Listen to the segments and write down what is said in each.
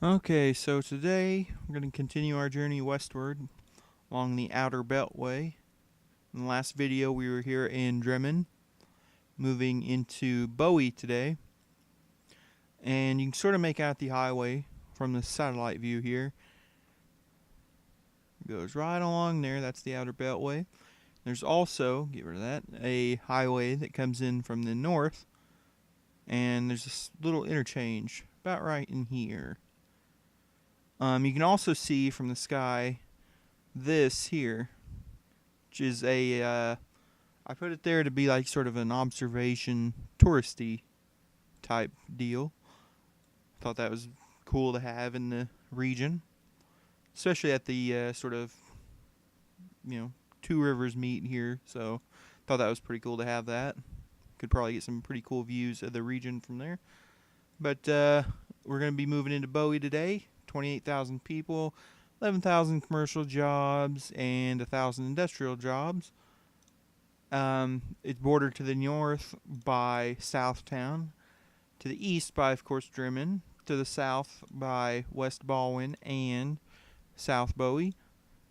Okay, so today we're going to continue our journey westward along the Outer Beltway. In the last video, we were here in Dremin, moving into Bowie today. And you can sort of make out the highway from the satellite view here. It goes right along there, that's the Outer Beltway. There's also, get rid of that, a highway that comes in from the north. And there's this little interchange about right in here. You can also see from the sky this here, which is I put it there to be like sort of an observation touristy type deal. Thought that was cool to have in the region, especially at the sort of, two rivers meet here. So thought that was pretty cool to have that. Could probably get some pretty cool views of the region from there. But we're going to be moving into Bowie today. 28,000 people, 11,000 commercial jobs, and 1,000 industrial jobs. It's bordered to the north by Southtown, to the east by, of course, Dremin, to the south by West Baldwin and South Bowie,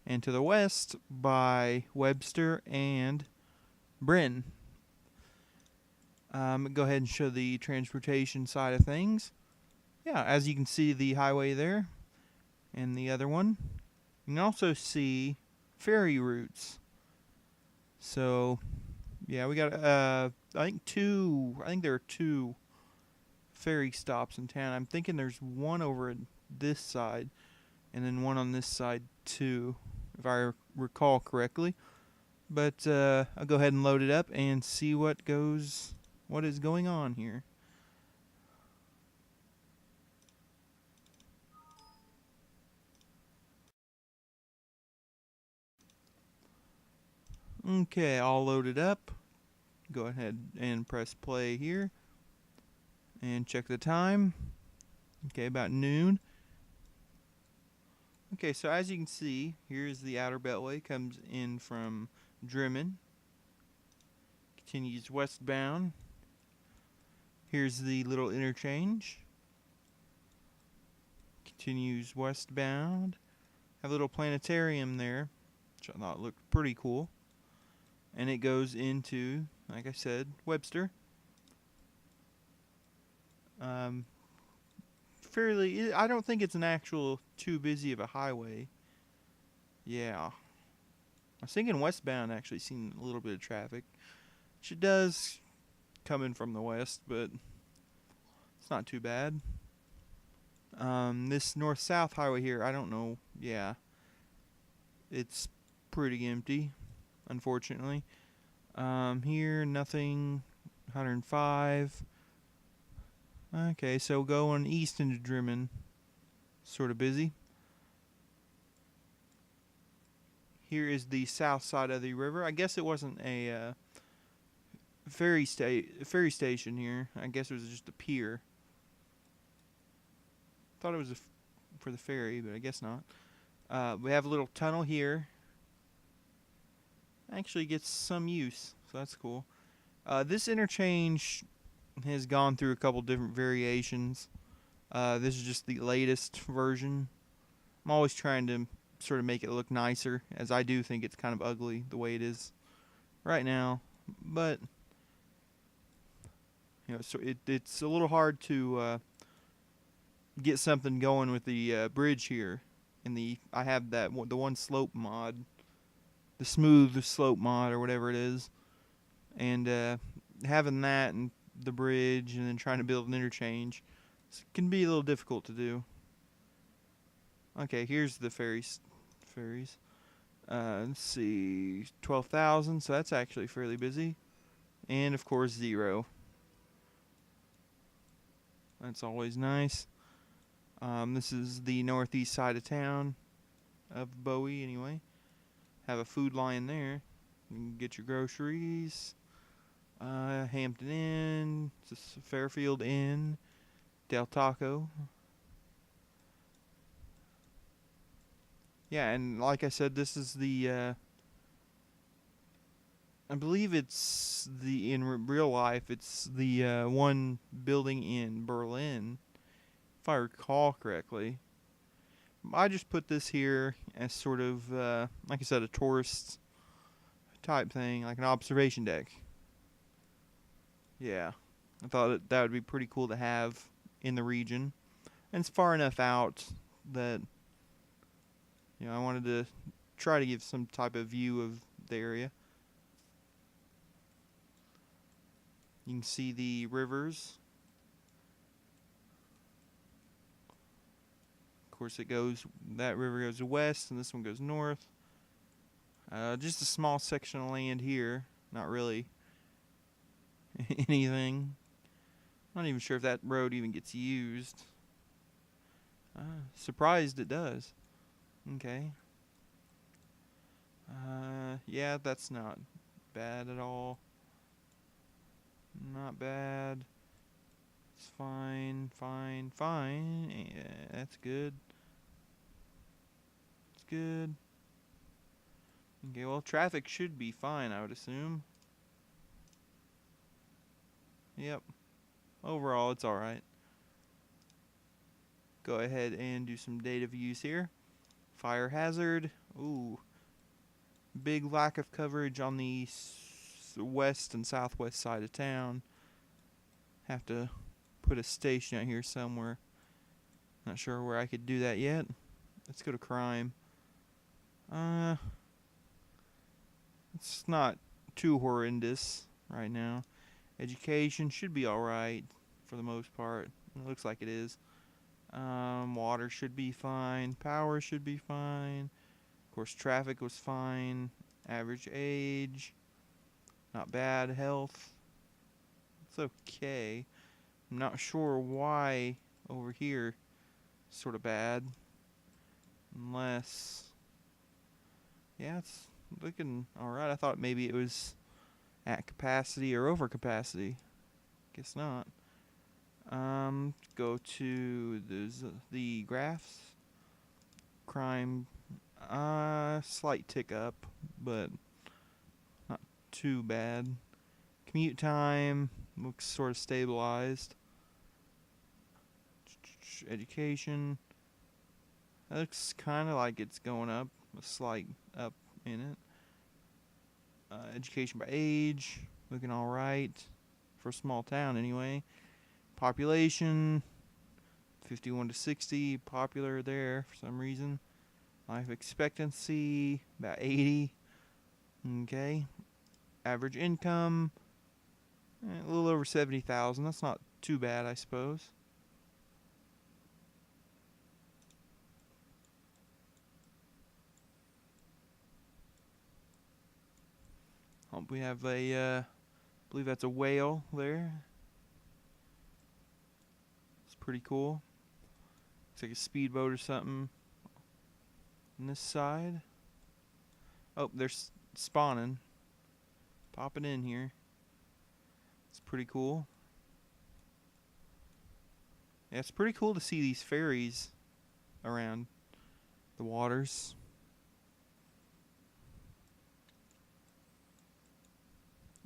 and to the west by Webster and Bryn. Go ahead and show the transportation side of things. Yeah, as you can see the highway there and the other one. You can also see ferry routes. So, yeah, we got I think there are two ferry stops in town. I'm thinking there's one over at this side and then one on this side too, if I recall correctly. But I'll go ahead and load it up and see what is going on here. Okay, all loaded up. Go ahead and press play here and check the time. Okay, about noon. Okay, so as you can see, here's the Outer Beltway. Comes in from Dremin, continues westbound. Here's the little interchange. Continues westbound. Have a little planetarium there, which I thought looked pretty cool. And it goes into, like I said, Webster. I don't think it's an actual too busy of a highway. Yeah. I was thinking westbound actually seen a little bit of traffic. Which it does coming from the west, but it's not too bad. This north-south highway here, I don't know. Yeah. It's pretty empty, unfortunately. Here, nothing. 105. Okay, so going east into Dremin, sort of busy. Here is the south side of the river. I guess it wasn't a ferry station here. I guess it was just a pier. Thought it was for the ferry, but I guess not. We have a little tunnel here. Actually gets some use, so that's cool. This interchange has gone through a couple different variations. This is just the latest version. I'm always trying to sort of make it look nicer, as I do think it's kind of ugly the way it is right now. But so it's a little hard to get something going with the bridge here. I have the one slope mod, the smooth slope mod or whatever it is, and having that and the bridge and then trying to build an interchange can be a little difficult to do. Okay, here's the ferries. Let's see, 12,000, so that's actually fairly busy. And of course 0. That's always nice. This is the northeast side of town of Bowie anyway. Have a food line there. You can get your groceries. Hampton Inn, Fairfield Inn, Del Taco. Yeah, and like I said, this is the I believe it's in real life, it's the one building in Berlin. if I recall correctly. I just put this here as sort of, like I said, a tourist type thing, like an observation deck. Yeah, I thought that would be pretty cool to have in the region. And it's far enough out that, I wanted to try to give some type of view of the area. You can see the rivers. Of course, that river goes west and this one goes north. Just a small section of land here. Not really anything. Not even sure if that road even gets used. Surprised it does. Okay. Yeah, that's not bad at all. Not bad. It's fine. Yeah, that's good. It's good. Okay, well, traffic should be fine, I would assume. Yep. Overall, it's alright. Go ahead and do some data views here. Fire hazard. Ooh. Big lack of coverage on the west and southwest side of town. Have to put a station out here somewhere. Not sure where I could do that yet. Let's go to crime. It's not too horrendous right now. Education should be alright for the most part. It looks like it is. Water should be fine. Power should be fine. Of course, traffic was fine. Average age. Not bad. Health. It's okay. I'm not sure why over here it's sort of bad. Unless... yeah, it's looking alright. I thought maybe it was at capacity or over capacity. Guess not. Go to the graphs. Crime, slight tick up, but not too bad. Commute time looks sort of stabilized. Education, that looks kind of like it's going up, a slight up in it. Education by age, looking alright for a small town anyway. Population, 51 to 60, popular there for some reason. Life expectancy, about 80. Okay. Average income, a little over 70,000. That's not too bad, I suppose. We have a, I believe that's a whale there. It's pretty cool. Looks like a speedboat or something on this side. Oh, they're spawning. Popping in here. It's pretty cool. Yeah, it's pretty cool to see these ferries around the waters.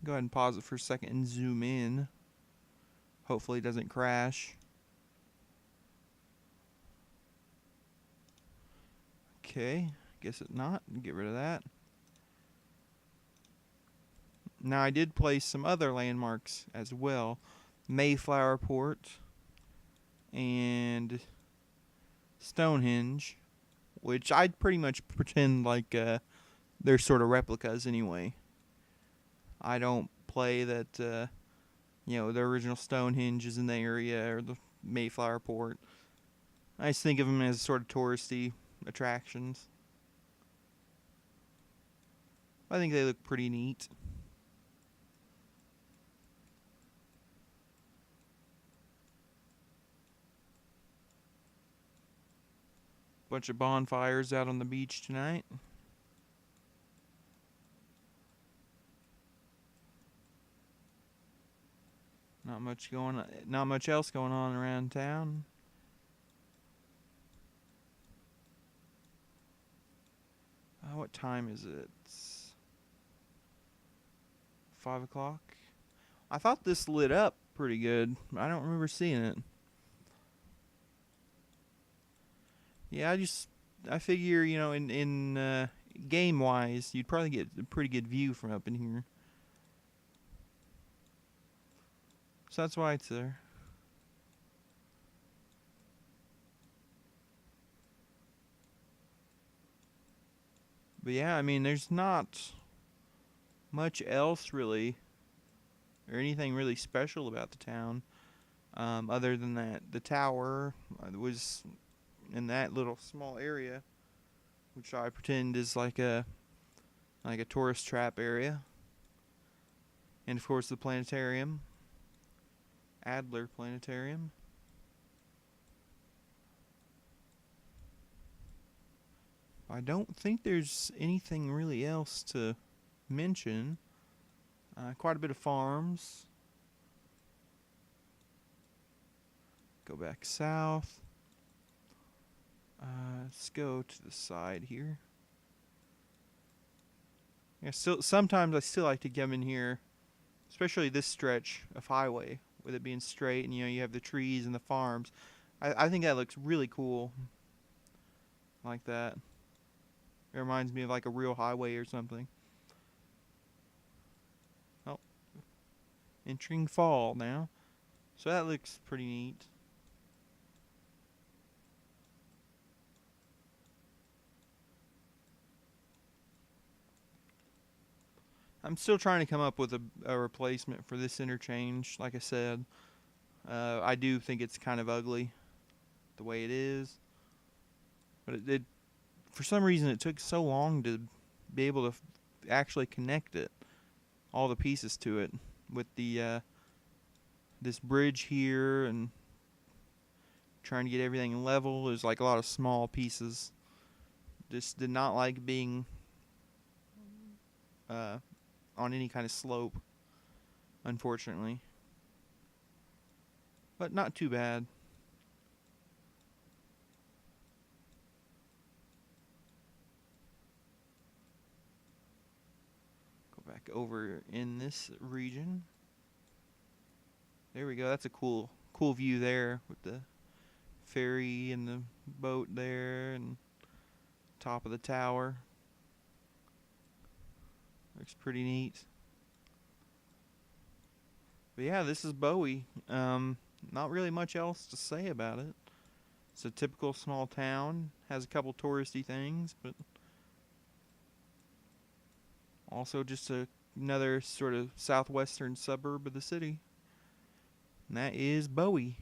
Go ahead and pause it for a second and zoom in. Hopefully it doesn't crash. Okay, guess it not. Get rid of that. Now I did place some other landmarks as well. Mayflower Port and Stonehenge, which I'd pretty much pretend like they're sort of replicas anyway. I don't play that, the original Stonehenge is in the area or the Mayflower Port. I just think of them as sort of touristy attractions. I think they look pretty neat. Bunch of bonfires out on the beach tonight. Not much else going on around town. What time is it? It's 5 o'clock. I thought this lit up pretty good. I don't remember seeing it. Yeah, I figure, in game wise, you'd probably get a pretty good view from up in here. So that's why it's there. But yeah, I mean, there's not much else really, or anything really special about the town, other than that the tower was in that little small area, which I pretend is like a tourist trap area, and of course the planetarium, Adler Planetarium. I don't think there's anything really else to mention. Quite a bit of farms. Go back south. Let's go to the side here. Yeah, still sometimes I still like to come in here, especially this stretch of highway with it being straight, and you have the trees and the farms. I think that looks really cool, like that. It reminds me of like a real highway or something. Oh, entering fall now, so that looks pretty neat. I'm still trying to come up with a replacement for this interchange. Like I said, I do think it's kind of ugly the way it is, but it for some reason it took so long to be able to actually connect it, all the pieces to it, with the this bridge here and trying to get everything level. There's like a lot of small pieces. Just did not like being uh, on any kind of slope, unfortunately. But not too bad. Go back over in this region. There we go. That's a cool view there with the ferry and the boat there and top of the tower. Looks pretty neat. But yeah, this is Bowie. Not really much else to say about it. It's a typical small town. Has a couple touristy things, but also just another sort of southwestern suburb of the city. And that is Bowie.